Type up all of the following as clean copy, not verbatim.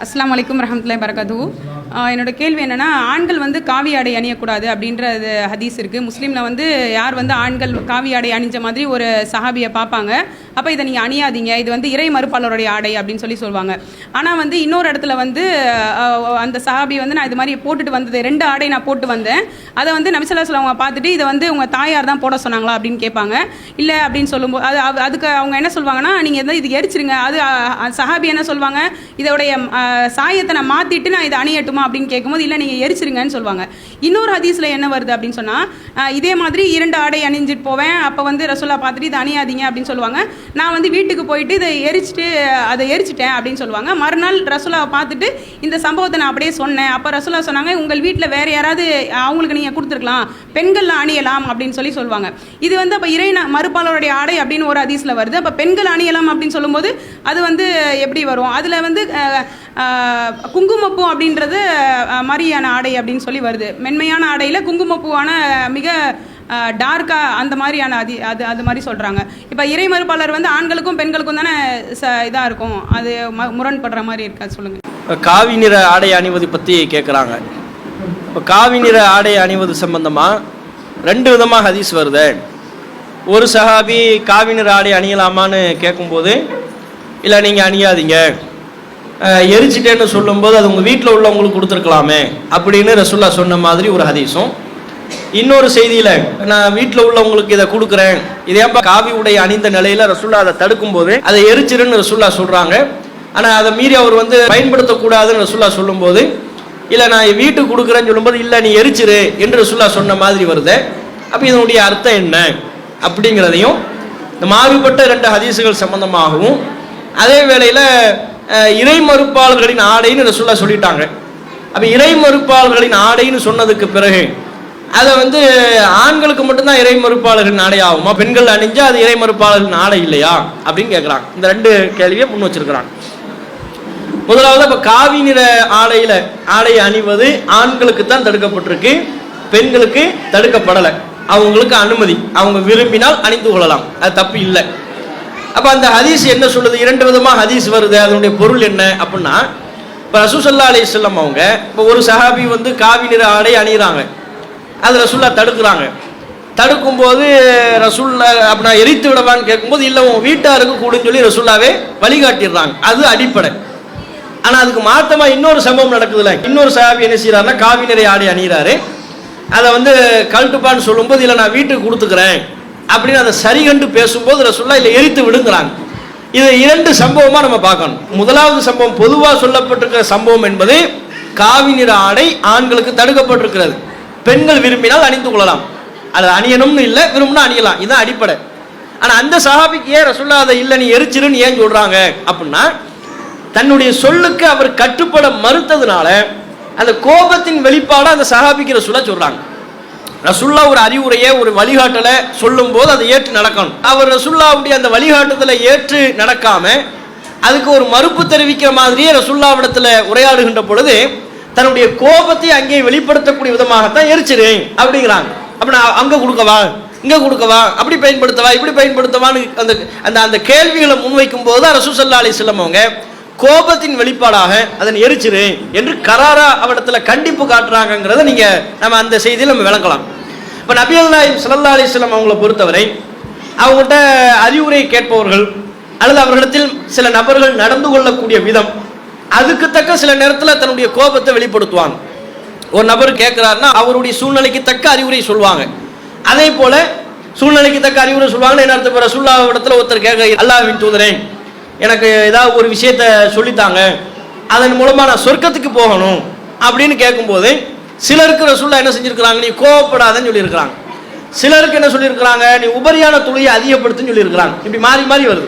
அஸ்ஸலாமு அலைக்கும் வரஹ்மத்துல்லாஹி வபரகாத்துஹு. என்னோட கேள்வி என்னென்னா, ஆண்கள் வந்து காவி ஆடை அணியக்கூடாது அப்படின்றது ஹதீஸ் இருக்குது. முஸ்லீமில் வந்து யார் வந்து ஆண்கள் காவி ஆடை அணிஞ்ச மாதிரி ஒரு சஹாபியை பார்ப்பாங்க. அப்போ இதை நீங்கள் அணியாதீங்க, இது வந்து இறை மறுப்பாளருடைய ஆடை அப்படின்னு சொல்லுவாங்க. ஆனால் வந்து இன்னொரு இடத்துல வந்து அந்த சஹாபி வந்து நான் இது மாதிரி போட்டுட்டு வந்தது 2 ஆடை நான் போட்டு வந்தேன், அதை வந்து நபி ஸல்லல்லாஹு அலைஹி வஸல்லம் அவங்க பார்த்துட்டு இதை வந்து உங்கள் தாயார் தான் போட சொன்னாங்களா அப்படின்னு கேட்பாங்க. இல்லை அப்படின்னு சொல்லும்போது அதுக்கு அவங்க என்ன சொல்லுவாங்கன்னா, நீங்கள் எதாவது இது எரிச்சிருங்க. அது சஹாபி என்ன சொல்லுவாங்க, இதோடைய சாயத்தை நான் மாற்றிட்டு நான் இதை அணியட்டுமா அப்படின்னு கேட்கும்போது, இல்லை நீங்கள் எரிச்சிருங்கன்னு சொல்லுவாங்க. இன்னொரு ஹதீஸில் என்ன வருது அப்படின்னு சொன்னால், இதே மாதிரி 2 ஆடை அணிஞ்சிட்டு போவேன், அப்போ வந்து ரசூலா பார்த்துட்டு இதை அணியாதீங்க அப்படின்னு சொல்லுவாங்க. நான் வந்து வீட்டுக்கு போயிட்டு இதை எரிச்சிட்டேன் அப்படின்னு சொல்லுவாங்க. மறுநாள் ரசூலாவை பார்த்துட்டு இந்த சம்பவத்தை நான் அப்படியே சொன்னேன். அப்போ ரசூலா சொன்னாங்க, உங்கள் வீட்டில் வேறு யாராவது அவங்களுக்கு நீங்கள் கொடுத்துருக்கலாம், பெண்கள் அணியலாம் அப்படின்னு சொல்லுவாங்க. இது வந்து அப்போ இறை மறுப்பாளருடைய ஆடை அப்படின்னு ஒரு ஹதீஸில் வருது. அப்போ பெண்கள் அணியலாம் அப்படின்னு சொல்லும்போது அது வந்து எப்படி வரும்? அதில் வந்து குங்குமப்பூ அப்படின்றது மாதிரியான ஆடை அப்படின்னு சொல்லி வருது. மென்மையான ஆடையில் குங்குமப்பூவான மிக டார்க்காக அந்த மாதிரியான அது மாதிரி சொல்கிறாங்க. இப்போ இறை மறுப்பாளர் வந்து ஆண்களுக்கும் பெண்களுக்கும் தானே இதாக இருக்கும், அது முரண்படுற மாதிரி இருக்கா? சொல்லுங்கள். காவி நிற ஆடை அணிவது பற்றி கேட்குறாங்க. இப்போ காவி நிற ஆடை அணிவது சம்பந்தமாக 2 விதமாக ஹதீஸ் வருது. ஒரு சஹாபி காவி நிற ஆடை அணியலாமான்னு கேட்கும்போது, இல்லை நீங்கள் அணியாதீங்க, எரிச்சிட்டேன்னு சொல்லும்போது அது உங்கள் வீட்டில் உள்ளவங்களுக்கு கொடுத்துருக்கலாமே அப்படின்னு ரசூல்லா சொன்ன மாதிரி ஒரு ஹதீஸும், இன்னொரு செய்தியில் நான் வீட்டில் உள்ளவங்களுக்கு இதை கொடுக்குறேன், இதேப்பா காவி உடை அணிந்த நிலையில் ரசூல்லா அதை தடுக்கும்போது அதை எரிச்சிருன்னு ரசூல்லா சொல்கிறாங்க. ஆனால் அதை மீறி அவர் வந்து பயன்படுத்தக்கூடாதுன்னு ரசூல்லா சொல்லும்போது, இல்லை நான் வீட்டுக்கு கொடுக்குறேன்னு சொல்லும்போது, இல்லை நீ எரிச்சிரு என்று ரசூல்லா சொன்ன மாதிரி வருது. அப்போ இதனுடைய அர்த்தம் என்ன அப்படிங்கிறதையும் இந்த மாறுபட்ட 2 ஹதீஸுகள் சம்பந்தமாகவும், அதே வேளையில் இறை மறுப்பாளர்களின் ஆடைன்னு ரசூல்லா சொல்லிட்டாங்க. அப்போ இறை மறுப்பாளர்களின் ஆடைன்னு சொன்னதுக்கு பிறகு அதை வந்து ஆண்களுக்கு மட்டும்தான் இறை மறுப்பாளர்களின் ஆடை ஆகுமா, பெண்கள் அணிஞ்சா அது இறை மறுப்பாளர்களின் ஆடை இல்லையா அப்படின்னு கேட்குறாங்க. இந்த 2 கேள்வியை முன் வச்சிருக்கிறாங்க. முதலாவது, இப்போ காவி நிற ஆடை அணிவது ஆண்களுக்கு தான் தடுக்கப்பட்டிருக்கு, பெண்களுக்கு தடுக்கப்படலை. அவங்களுக்கு அனுமதி, அவங்க விரும்பினால் அணிந்து கொள்ளலாம், அது தப்பு இல்லை. அப்போ அந்த ஹதீஸ் என்ன சொல்லுது? 2 விதமாக ஹதீஸ் வருது. அதனுடைய பொருள் என்ன அப்படின்னா, இப்போ ரசூல் ஸல்லல்லாஹு அலைஹி வஸல்லம் அவங்க இப்போ ஒரு சஹாபி வந்து காவி நிற ஆடை அணிகிறாங்க, அது ரசூல்லா தடுக்கிறாங்க. தடுக்கும்போது ரசூல்லா அப்படின்னா எரித்து விடவான்னு கேட்கும்போது, இல்லை உன் வீட்டாருக்கு கூடுன்னு சொல்லி ரசூல்லாவே வழிகாட்டிடுறாங்க. அது அடிப்படை. ஆனால் அதுக்கு மாற்றமாக இன்னொரு சம்பவம் நடக்குதுல்ல. இன்னொரு சஹாபி என்ன செய்யறாருன்னா, காவி நிற ஆடை அணிகிறாரு, அதை வந்து கழட்டுப்பான்னு சொல்லும்போது, இல்லை நான் வீட்டுக்கு கொடுத்துக்கிறேன் அப்படின்னு அதை சரி கண்டு பேசும்போது ரசூல்லா இல்லை எரித்து விடுங்கிறாங்க. இது 2 சம்பவமாக நம்ம பார்க்கணும். முதலாவது சம்பவம், பொதுவாக சொல்லப்பட்டிருக்கிற சம்பவம் என்பது காவி நிற ஆடை ஆண்களுக்கு தடுக்கப்பட்டிருக்கிறது, பெண்கள் விரும்பினால் அணிந்து கொள்ளலாம், அது அணியணும்னு இல்லை, விரும்பினா அணியலாம், இதுதான் அடிப்படை. ஆனால் அந்த சஹாபிக்கு ஏன் ரசூல்லா அதை இல்லை நீ எரிச்சிருன்னு ஏன் சொல்கிறாங்க அப்படின்னா, தன்னுடைய சொல்லுக்கு அவர் கட்டுப்பட மறுத்ததுனால அந்த கோபத்தின் வெளிப்பாடாக அந்த சஹாபிக்கு ரசூல்லா சொல்கிறாங்க. ரசூல்லா ஒரு அறிவுரையை ஒரு வழிகாட்டலை சொல்லும் போது அதை ஏற்று நடக்கணும். அவர் ரசூல்லாவுடைய அந்த வழிகாட்டுதலை ஏற்று நடக்காம அதுக்கு ஒரு மறுப்பு தெரிவிக்கிற மாதிரியே ரசூல்லாவிடத்தில் உரையாடுகின்ற பொழுது தன்னுடைய கோபத்தை அங்கே வெளிப்படுத்தக்கூடிய விதமாகத்தான் எரிச்சிரு அப்படிங்கிறாங்க. அப்ப நான் அங்க கொடுக்கவா, இங்க கொடுக்கவா, அப்படி பயன்படுத்தவா, இப்படி பயன்படுத்தவான்னு அந்த அந்த கேள்விகளை முன்வைக்கும் போது தான் ரசூல் ஸல்லல்லாஹு அலைஹி வஸல்லம் அவங்க கோபத்தின் வெளிப்பாடாக அதனை எரிச்சிரு என்று கராரா அவடத்துல கண்டிப்பு காட்டுறாங்கிறத நீங்க நம்ம அந்த செய்தியில் நம்ம விளக்கலாம். இப்போ நபிகள் நாயகம் ஸல்லல்லாஹு அலைஹி வஸல்லம் அவங்களை பொறுத்தவரை அவங்கள்ட்ட அறிவுரை கேட்பவர்கள் அல்லது அவர்களிடத்தில் சில நபர்கள் நடந்து கொள்ளக்கூடிய விதம் அதுக்கு தக்க சில நேரத்தில் தன்னுடைய கோபத்தை வெளிப்படுத்துவாங்க. ஒரு நபர் கேட்கிறாருன்னா அவருடைய சூழ்நிலைக்கு தக்க அறிவுரை சொல்லுவாங்க. அதே போல சூழ்நிலைக்கு தக்க அறிவுரை சொல்லுவாங்கன்னு என்ன அர்த்தம்? ரசூலுல்லாஹ் இடத்துல ஒருத்தர் கேட்க, அல்லாஹ்வின் தூதரே எனக்கு ஏதாவது ஒரு விஷயத்த சொல்லித்தாங்க, அதன் மூலமா நான் சொர்க்கத்துக்கு போகணும் அப்படின்னு கேட்கும்போது சிலருக்கு ரசூலுல்லாஹ் என்ன செஞ்சிருக்கிறாங்க, நீ கோவப்படாதன்னு சொல்லியிருக்கிறாங்க. சிலருக்கு என்ன சொல்லியிருக்கிறாங்க, நீ உபரியான தொழுகையை அதிகப்படுத்துன்னு சொல்லியிருக்கிறாங்க. இப்படி மாறி மாறி வருது.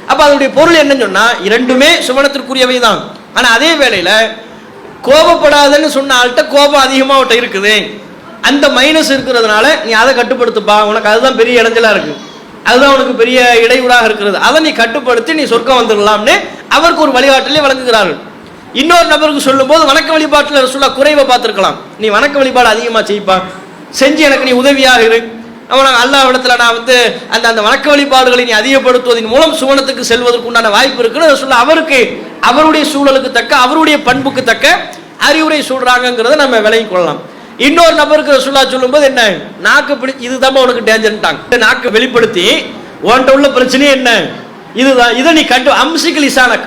அப்போ அதனுடைய பொருள் என்னன்னு சொன்னா, 2மே சுவனத்திற்குரியவை தான். ஆனால் அதே வேளையில் கோபப்படாதன்னு சொன்ன ஆள்கிட்ட கோபம் அதிகமாக அவட்ட இருக்குது, அந்த மைனஸ் இருக்கிறதுனால நீ அதை கட்டுப்படுத்துப்பா, உனக்கு அதுதான் பெரிய இடைஞ்சலாக இருக்கு, அதுதான் உனக்கு பெரிய இடையூறாக இருக்கிறது, அதை நீ கட்டுப்படுத்தி நீ சொர்க்கம் வந்துடலாம்னு அவருக்கு ஒரு வழிகாட்டிலே வழங்குகிறார்கள். இன்னொரு நபருக்கு சொல்லும்போது வணக்க வழிபாட்டில் ரசூலுல்லாஹ் குறைவை பார்த்துருக்கலாம், நீ வணக்க வழிபாடு அதிகமாக செய்ப்பா, செஞ்சு எனக்கு நீ உதவியாக இரு, அவன் அல்லாஹ் இடத்துல நான் வந்து அந்த அந்த வணக்க வழிபாடுகளை நீ அதிகப்படுத்துவதன் மூலம் சுவனத்துக்கு செல்வதற்கு உண்டான வாய்ப்பு இருக்குன்னு சொல்ல அவருக்கு அவருடைய சூழலுக்கு தக்க அவருடைய பண்புக்கு தக்க அறிவுரை சொல்றாங்கிறத நம்ம விளங்கிக் கொள்ளலாம். இன்னொரு நபருக்கு ரசூலுல்லாஹ் சொல்லும்போது என்ன நாக்கு பிடி இதுதான் உனக்கு டேஞ்சர்ட்டாங்க. நாக்கு வெளிப்படுத்தி உன்கிட்ட உள்ள பிரச்சனையே என்ன இதுதான், இதை நீ கட்டு அம்சிக்கல் இசானக்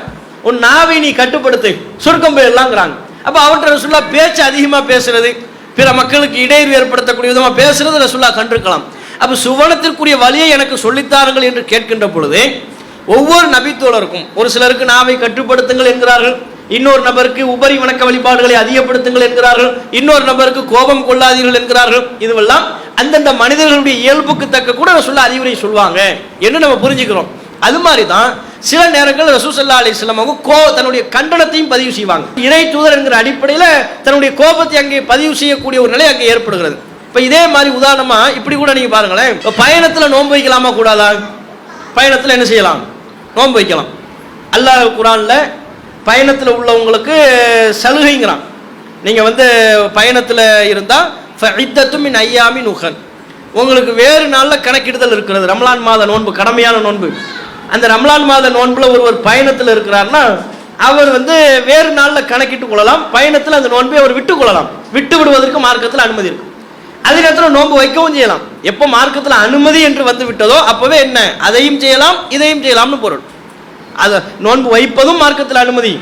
உன் நாவை நீ கட்டுப்படுத்து சுருக்கம் போயிடலாங்கிறாங்க. அப்போ அவர்கிட்ட ரசூலுல்லாஹ் பேச்சு அதிகமாக பேசுறது பிற மக்களுக்கு இடையூறு ஏற்படுத்தக்கூடிய விதமாக பேசுறது ரசூலுல்லாஹ் கண்டிருக்கலாம். அப்போ சுவனத்திற்குரிய வழியை எனக்கு சொல்லித்தாருங்கள் என்று கேட்கின்ற பொழுது ஒவ்வொரு நபித்தோழருக்கும் ஒரு சிலருக்கு நாவை கட்டுப்படுத்துங்கள் என்கிறார்கள், இன்னொரு நபருக்கு உபரி வணக்க வழிபாடுகளை அதிகப்படுத்துங்கள் என்கிறார்கள், இன்னொரு நபருக்கு கோபம் கொள்ளாதீர்கள் என்கிறார்கள். இதுவெல்லாம் அந்தந்த மனிதர்களுடைய இயல்புக்கு தக்க கூட ரசூலுல்லாஹ் அறிவுரை சொல்லுவாங்க என்று நம்ம புரிஞ்சுக்கிறோம். அது மாதிரி தான் சில நேரங்கள் ரசூல் ஸல்லல்லாஹு அலைஹி வஸல்லம் அவங்க தன்னுடைய கண்டனத்தையும் பதிவு செய்வாங்க. இறை தூதர் என்கிற அடிப்படையில் தன்னுடைய கோபத்தை அங்கே பதிவு செய்யக்கூடிய ஒரு நிலை அங்கே ஏற்படுகிறது. இப்போ இதே மாதிரி உதாரணமா இப்படி கூட நீங்க பாருங்களேன், பயணத்தில் நோன்பு வைக்கலாமா கூடாதா? பயணத்தில் என்ன செய்யலாம்? நோன்பு வைக்கலாம். அல்லாஹ் குர்ஆன்ல பயணத்தில் உள்ளவங்களுக்கு சலுகைங்கிறான். நீங்க வந்து பயணத்தில் இருந்தா ஃபஇத்தத்தும் மின் ஐயாமின் உஹர், உங்களுக்கு வேறு நாளில் கணக்கிடுதல் இருக்கிறது. ரமலான் மாத நோன்பு கடமையான நோன்பு. அந்த ரமலான் மாத நோன்புல ஒருவர் பயணத்தில் இருக்கிறார்னா அவர் வந்து வேறு நாளில் கணக்கிட்டு கொள்ளலாம். பயணத்தில் அந்த நோன்பை அவர் விட்டு கொள்ளலாம். விட்டு விடுவதற்கு மார்க்கத்தில் அனுமதி இருக்கு. அதே நேரத்தில் நோன்பு வைக்கவும் செய்யலாம். எப்போ மார்க்கத்தில் அனுமதி என்று வந்து விட்டதோ அப்பவே என்ன அதையும் செய்யலாம் இதையும் செய்யலாம்னு பொருள். அது நோன்பு வைப்பதும் மார்க்கத்தில் அனுமதி,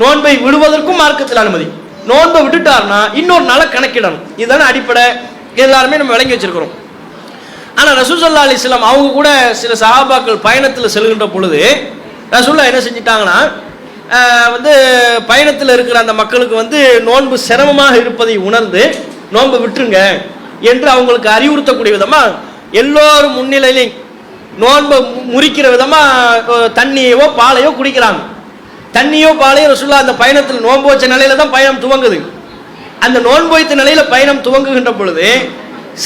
நோன்பை விடுவதற்கும் மார்க்கத்தில் அனுமதி. நோன்பை விட்டுட்டார்னா இன்னொரு நாளை கணக்கிடணும். இதுதானே அடிப்படை, எல்லாருமே நம்ம விளங்கி வச்சிருக்கிறோம். ஆனால் ரசூல் ஸல்லல்லாஹு அலைஹி வஸல்லம் அவங்க கூட சில சஹாபாக்கள் பயணத்தில் செல்கின்ற பொழுது ரசூலுல்லாஹ் என்ன செஞ்சிட்டாங்கன்னா வந்து பயணத்தில் இருக்கிற அந்த மக்களுக்கு வந்து நோன்பு சிரமமாக இருப்பதை உணர்ந்து நோன்பு விட்டுருங்க என்று அவங்களுக்கு அறிவுறுத்தக்கூடிய விதமா எல்லோரும் முன்னிலையிலையும் நோன்பை முறிக்கிற விதமா தண்ணியோ பாலையோ குடிக்கிறாங்க. தண்ணியோ பாலையோ ரசூலுல்லாஹ் அந்த பயணத்தில் நோன்பு வச்ச நிலையில தான் பயணம் துவங்குது. அந்த நோன்பு வைத்த நிலையில பயணம் துவங்குகின்ற பொழுது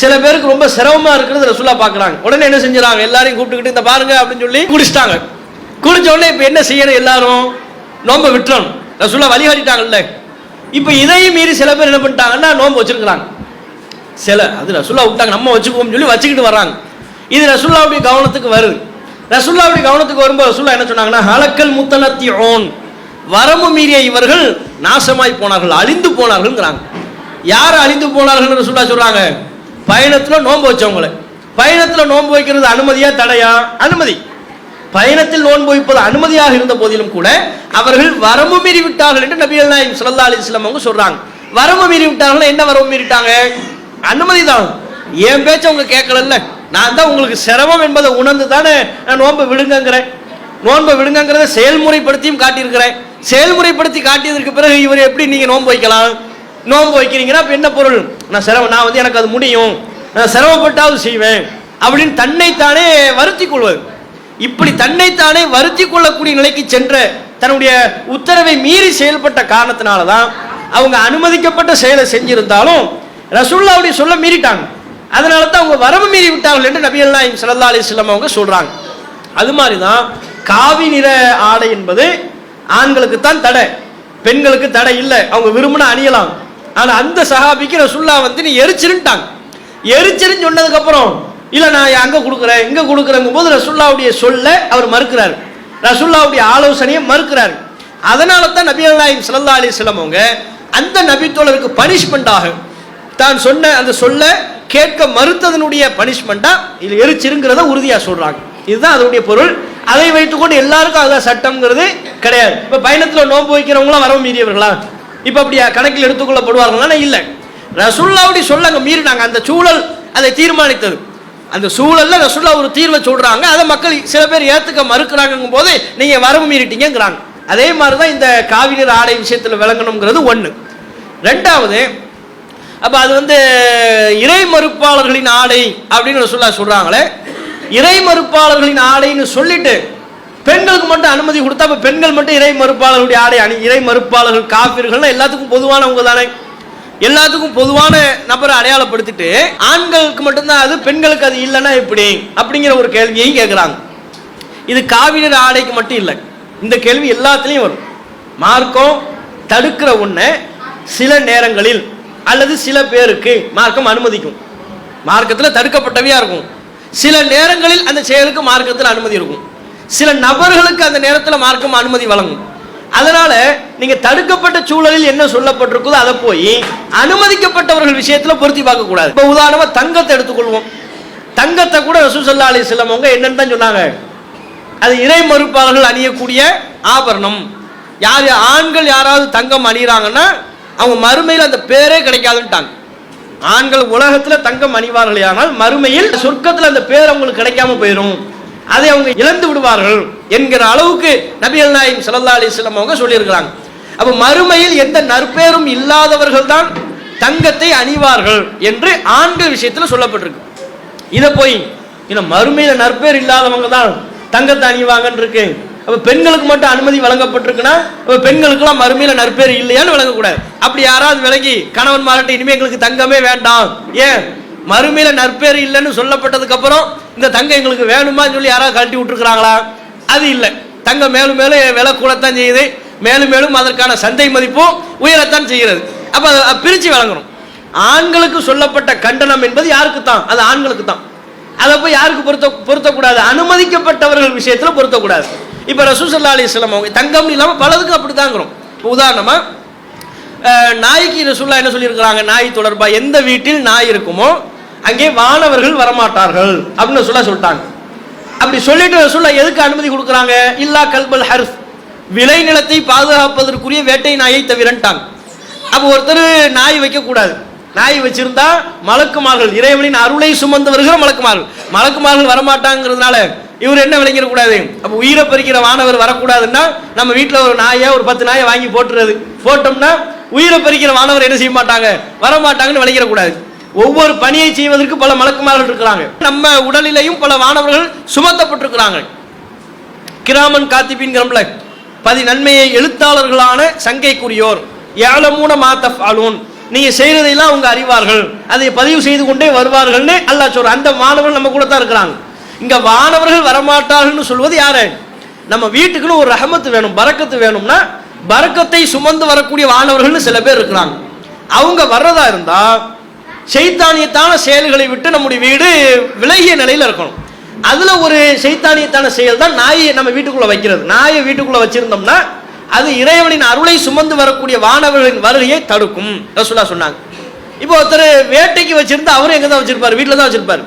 சில பேருக்கு ரொம்ப சிரமமா இருக்கிறது ரசூலுல்லாஹ் பார்க்குறாங்க. உடனே என்ன செஞ்சுறாங்க, எல்லாரையும் கூப்பிட்டுக்கிட்டு இந்த பாருங்க அப்படின்னு சொல்லி குடிச்சிட்டாங்க. குடிச்ச உடனே இப்போ என்ன செய்யணும், எல்லாரும் நோன்பை விட்டுறணும். ரசூலுல்லாஹ் வழிகாட்டிட்டாங்கல்ல. இப்போ இதையும் மீறி சில பேர் என்ன பண்ணிட்டாங்கன்னா நோன்பு வச்சிருக்கிறாங்க. சில அது ரசூலுல்லாஹ் விட்டாங்க நம்ம வச்சுக்குவோம்னு சொல்லி வச்சுக்கிட்டு வர்றாங்க. இது ரசூலுல்லாஹ்வுடைய கவனத்துக்கு வருது. ரசூலுல்லாஹ்வுடைய கவனத்துக்கு வரும்போது ரசூலுல்லாஹ் என்ன சொன்னாங்கன்னா ஹலக்கல் முத்தனத்தியோன், வரம்பு மீறிய இவர்கள் நாசமாய் போனார்கள், அழிந்து போனார்கள்ங்கிறாங்க. யார் அழிந்து போனார்கள் ரசூலுல்லாஹ் சொல்றாங்க? பயணத்தில் நோன்பு வச்சவங்களை. பயணத்தில் நோன்பு வைக்கிறது அனுமதியா தடையா? அனுமதி. பயணத்தில் நோன்பு வைப்பது அனுமதியாக இருந்த போதிலும் கூட அவர்கள் வரம்பு மீறி விட்டார்கள் என்று நபிகள் நாயகம் ஸல்லல்லாஹு அலைஹி வஸல்லம் அவங்க சொல்றாங்க. வரம்பு மீறி விட்டார்கள், என்ன வரம்பு மீறிட்டாங்க? அனுமதி தான். என் பேச்ச அவங்க கேட்கல, நான் தான் உங்களுக்கு சிரமம் என்பதை உணர்ந்து தானே நான் நோன்பை விடுங்கிறேன். நோன்பை விடுங்கிறத செயல்முறைப்படுத்தியும் காட்டியிருக்கிறேன். செயல்முறைப்படுத்தி காட்டியதற்கு பிறகு இவர் எப்படி நீங்க நோன்பு வைக்கலாம்? நோன்பு வைக்கிறீங்கன்னா என்ன பொருள்? நான் வந்து எனக்கு அது முடியும், நான் சிரமப்பட்டாவது செய்வேன் அப்படின்னு தன்னைத்தானே வருத்தி கொள்வது. இப்படி தன்னைத்தானே வருத்தி கொள்ளக்கூடிய நிலைக்கு சென்ற தன்னுடைய உத்தரவை மீறி செயல்பட்ட காரணத்தினால தான் அவங்க அனுமதிக்கப்பட்ட செயலை செஞ்சிருந்தாலும் ரசூலுல்லாஹ்வுடைய சொல்ல மீறிட்டாங்க. அதனால தான் அவங்க வரம்பு மீறி விட்டார்கள் என்று நபிகள் நாயகம் ஸல்லல்லாஹு அலைஹி வஸல்லம் அவங்க சொல்றாங்க. அது மாதிரி தான் காவி நிற ஆடை என்பது ஆண்களுக்கு தான் தடை, பெண்களுக்கு தடை இல்லை. அவங்க விரும்பினா அணியலாம். ஆனால் அந்த சஹாபிக்கு ரசூலுல்லாஹ் வந்து நீ எரிச்சிருட்டாங்க. எரிச்சிருன்னு சொன்னதுக்கு அப்புறம் இல்லை நான் அங்கே கொடுக்குறேன் இங்கே கொடுக்குறேங்கும் போது ரசூலுல்லாஹ்வுடைய சொல்ல அவர் மறுக்கிறார், ரசூலுல்லாஹ்வுடைய ஆலோசனையை மறுக்கிறார். அதனால தான் நபிகள் நாயகம் ஸல்லல்லாஹு அலைஹி வஸல்லம் அவங்க அந்த நபித்தோழருக்கு பனிஷ்மெண்டாக தான் சொன்ன அந்த சொல்ல கேட்க மறுத்ததனுடைய பனிஷ்மெண்டா இது எரிச்சிருங்கிறத உறுதியாக சொல்றாங்க. இதுதான் அதனுடைய பொருள். அதை வைத்துக்கொண்டு எல்லாருக்கும் அதான் சட்டம்ங்கிறது கிடையாது. இப்போ பயணத்தில் நோன்பு வைக்கிறவங்களாம் வரவு மீறியவர்களா? இப்போ அப்படியா கணக்கில் எடுத்துக்கொள்ளப்படுவார்களா? இல்லை. ரசூலுல்லாஹ்வுடைய சொல்ல அங்கே மீறினாங்க. அந்த சூழல் அதை தீர்மானித்தது. அந்த சூழல்ல ரசூலுல்லாஹ் ஒரு தீர்வை சொல்றாங்க, அதை மக்கள் சில பேர் ஏத்துக்க மறுக்கிறாங்கும் போது நீங்க வரவு மீறிட்டீங்கிறாங்க. அதே மாதிரி தான் இந்த காவி நிற ஆடை விஷயத்தில் விளங்கணுங்கிறது ஒன்று. ரெண்டாவது, அப்போ அது வந்து இறை மறுப்பாளர்களின் ஆடை அப்படின்னு ரசூலுல்லாஹ் சொல்றாங்களே, இறை மறுப்பாளர்களின் ஆடைன்னு சொல்லிட்டு பெண்களுக்கு மட்டும் அனுமதி கொடுத்தா அப்போ பெண்கள் மட்டும் இறை மறுப்பாளர்களுடைய ஆடை இறை மறுப்பாளர்கள் காஃபிர்கள்னா எல்லாத்துக்கும் பொதுவானவங்க தானே, எல்லாத்துக்கும் பொதுவான நபரை அடையாளப்படுத்திட்டு ஆண்களுக்கு மட்டும்தான் அது பெண்களுக்கு அது இல்லைன்னா எப்படி அப்படிங்கிற ஒரு கேள்வியையும் கேட்குறாங்க. இது காவி நிற ஆடைக்கு மட்டும் இல்லை, இந்த கேள்வி எல்லாத்துலேயும் வரும். மார்க்கம் தடுக்கிற ஒன்றை சில நேரங்களில் அல்லது சில பேருக்கு மார்க்கம் அனுமதிக்கும். மார்க்கத்தில் தடுக்கப்பட்டவையா இருக்கும். சில நேரங்களில் அந்த செயலுக்கு மார்க்கத்தில் அனுமதி இருக்கும். சில நபர்களுக்கு அந்த நேரத்தில் மார்க்கம் அனுமதி வழங்கும். அதனால நீங்க தடுக்கப்பட்ட சூழலில் என்ன சொல்லப்பட்டிருக்குதோ அதை போய் அனுமதிக்கப்பட்டவர்கள் விஷயத்துல பொருத்தி பார்க்க கூடாது. இப்ப உதாரணமா தங்கத்தை எடுத்துக்கொள்வோம். தங்கத்தை கூட ரசூல் ஸல்லல்லாஹு அலைஹி வஸல்லம் அவங்க என்னன்னு தான் சொன்னாங்க, அது இறை மறுப்பாளர்கள் அணியக்கூடிய ஆபரணம். யார் ஆண்கள் யாராவது தங்கம் அணிகிறாங்கன்னா அவங்க மறுமையில் அந்த பேரே கிடைக்காதுன்ட்டாங்க. ஆண்கள் உலகத்துல தங்கம் அணிவார்கள், ஆனால் மறுமையில் சொர்க்கத்தில் அந்த பேர் அவங்களுக்கு கிடைக்காம போயிடும், அதை அவங்க இழந்து விடுவார்கள் என்கிற அளவுக்கு நபிகள் நாயகம் ஸல்லல்லாஹு அலைஹி வஸல்லம் அவங்க சொல்லியிருக்கிறாங்க. அப்ப மறுமையில் எந்த நற்பேரும் இல்லாதவர்கள் தான் தங்கத்தை அணிவார்கள் என்று ஆண்கள் விஷயத்துல சொல்லப்பட்டிருக்கு. இதை போய் இன்னும் மறுமையில நற்பேர் இல்லாதவங்க தான் தங்கத்தை அணிவாங்கன்னு இருக்கு. அப்ப பெண்களுக்கு மட்டும் அனுமதி வழங்கப்பட்டிருக்குன்னா பெண்களுக்கெல்லாம் மறுமையில நற்பேர் இல்லையான்னு வழங்கக்கூடாது. அப்படி யாராவது விலகி கணவன் மாறட்டு இனிமே எங்களுக்கு தங்கமே வேண்டாம், ஏன் மறுமையில நற்பேர் இல்லைன்னு சொல்லப்பட்டதுக்கு அப்புறம் இந்த தங்கம் எங்களுக்கு வேணுமான்னு சொல்லி யாராவது கழட்டி விட்டுருக்காங்களா? அது இல்லை. தங்கம் மேலும் மேலும் விலை கூடத்தான் செய்யுது, மேலும் மேலும் அதற்கான சந்தை மதிப்பும் உயரத்தான் செய்கிறது. அப்ப அதை பிரிச்சு வழங்கணும். ஆண்களுக்கு சொல்லப்பட்ட கண்டனம் என்பது யாருக்கு தான்? அது ஆண்களுக்கு தான். அதை போய் யாருக்கு பொருத்தக்கூடாது? அனுமதிக்கப்பட்டவர்கள் விஷயத்துல பொருத்தக்கூடாது. இப்ப ரசூல் ஸல்லல்லாஹு அலைஹி வஸல்லம் அவங்க தங்கம் இல்லாம பலதுக்கு அப்படித்தாங்கிறோம். உதாரணமா நாய்க்கு ரசூலுல்லாஹ் என்ன சொல்லியிருக்கிறாங்க, நாய் தொடர்பா, எந்த வீட்டில் நாய் இருக்குமோ அங்கே வானவர்கள் வரமாட்டார்கள் அப்படின்னு சொல்லிட்டாங்க. அப்படி சொல்லிட்டு ரசூலுல்லாஹ் எதுக்கு அனுமதி கொடுக்குறாங்க? இல்லா கல்பல் ஹர்ஸ், விளை நிலத்தை பாதுகாப்பதற்குரிய வேட்டை நாயை தவிரன்ட்டாங்க. அப்போ ஒருத்தர் நாய் வைக்க கூடாது. நாய் வச்சிருந்தா மலக்குமார்கள், இறைவனின் அருளை சுமந்து வருகிற மலக்குமார்கள் வரமாட்டாங்கிறதுனால இவர் என்ன விளங்கிடக்கூடாது? அப்போ உயிரை பறிக்கிற வானவர் வரக்கூடாதுன்னா நம்ம வீட்டில் ஒரு நாயை ஒரு 10 நாயை வாங்கி போட்டுறது. போட்டோம்னா உயிரை பறிக்கிற வானவர் என்ன செய்ய மாட்டாங்க, வரமாட்டாங்கன்னு விளங்கிடக்கூடாது. ஒவ்வொரு பணியை செய்வதற்கு பல மலக்குமார்கள் இருக்கிறாங்க. நம்ம உடலிலையும் பல வானவர்கள் சுமத்தப்பட்டிருக்கிறாங்க. கிராமன் காத்திபின்கிறோம்ல, 10 நன்மையை எழுத்தாளர்களான சங்கைக்குரியோர், யஅலமூன மா தஃஅலூன், நீங்க செய்யறதெல்லாம் அவங்க அறிவார்கள், அதை பதிவு செய்து கொண்டே வருவார்கள்னு அல்லாஹ் சொல்ற. அந்த வானவர்கள் நம்ம கூட தான் இருக்கிறாங்க. இங்க வானவர்கள் வரமாட்டார்கள்னு சொல்வது யாரு? நம்ம வீட்டுக்குன்னு ஒரு ரஹமத்து வேணும், பரக்கத்து வேணும்னா பரக்கத்தை சுமந்து வரக்கூடிய வானவர்கள்னு சில பேர் இருக்கிறாங்க. அவங்க வர்றதா இருந்தா சைத்தானியத்தான செயல்களை விட்டு நம்முடைய வீடு விலகிய நிலையில இருக்கணும். அதுல ஒரு சைத்தானியத்தான செயல் தான் நாயை நம்ம வீட்டுக்குள்ள வைக்கிறது. நாயை வீட்டுக்குள்ள வச்சிருந்தோம்னா அது இறைவனின் அருளை சுமந்து வரக்கூடிய வானவர்களின் வருகையை தடுக்கும் ரசூலுல்லாஹ் சொன்னாங்க. இப்போ ஒருத்தர் வேட்டைக்கு வச்சிருந்தா அவரும் எங்க தான் வச்சிருப்பாரு? வீட்டில் தான் வச்சிருப்பாரு.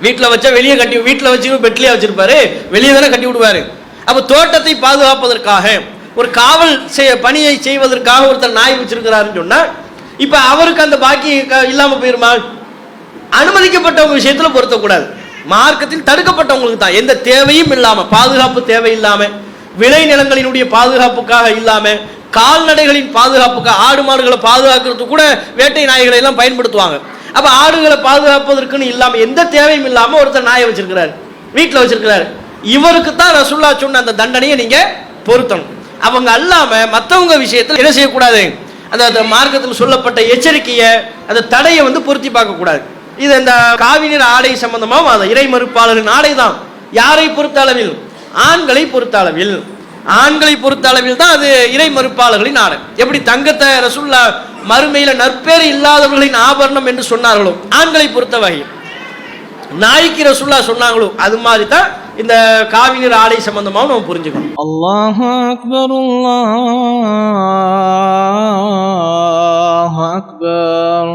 வீட்டில் வச்சா வெளியே கட்டி, வீட்டில் வச்சு பெட்லேயே வச்சிருப்பாரு, வெளியே தானே கட்டி விடுவாரு. அப்போ தோட்டத்தை பாதுகாப்பதற்காக ஒரு காவல் பணியை செய்வதற்காக ஒருத்தர் நாய் வச்சிருக்கிறாருன்னு சொன்னா இப்ப அவருக்கு அந்த பாக்கி இல்லாம போயிருமா? அனுமதிக்கப்பட்டவங்க விஷயத்துல பொருத்தக்கூடாது. மார்க்கத்தில் தடுக்கப்பட்டவங்களுக்கு தான், எந்த தேவையும் இல்லாம, பாதுகாப்பு தேவை இல்லாம, விளை நிலங்களினுடைய பாதுகாப்புக்காக இல்லாம, கால்நடைகளின் பாதுகாப்புக்காக, ஆடு மாடுகளை பாதுகாக்கிறதுக்கு கூட வேட்டை நாய்களை எல்லாம் பயன்படுத்துவாங்க. அப்ப ஆடுகளை பாதுகாப்பதற்குன்னு இல்லாம, எந்த தேவையும் இல்லாம ஒருத்தர் நாயை வச்சிருக்கிறாரு, வீட்டில் வச்சிருக்கிறாரு, இவருக்கு தான் ரசூலுல்லாஹ் சொன்ன அந்த தண்டனையை நீங்க பொருத்தணும். அவங்க அல்லாம மற்றவங்க விஷயத்தில் என்ன செய்யக்கூடாது? அந்த மார்க்கத்தில் சொல்லப்பட்ட எச்சரிக்கையை, அந்த தடையை பொருத்தி பார்க்க கூடாது. இது இந்த காவினிர் ஆடை சம்பந்தமாக அந்த இறை மறுப்பாளரின் ஆடை தான். யாரை பொறுத்த அளவில்? ஆண்களை பொறுத்த அளவில். ஆண்களை பொறுத்த அளவில் தான் அது இறை மறுப்பாளர்களின் ஆடை. எப்படி தங்கத்தை ரசூலுல்லாஹ் மறுமையில நற்பேறு இல்லாதவர்களின் ஆபரணம் என்று சொன்னார்களோ, ஆண்களை பொறுத்த வகையில் நாய்க்கு ரசூலுல்லாஹ் சொன்னாங்களோ, அது மாதிரி தான் இந்த காவினிர் ஆடை சம்பந்தமாக நம்ம புரிஞ்சுக்கணும். அல்லாஹு அக்பர், அல்லாஹு அக்பர்.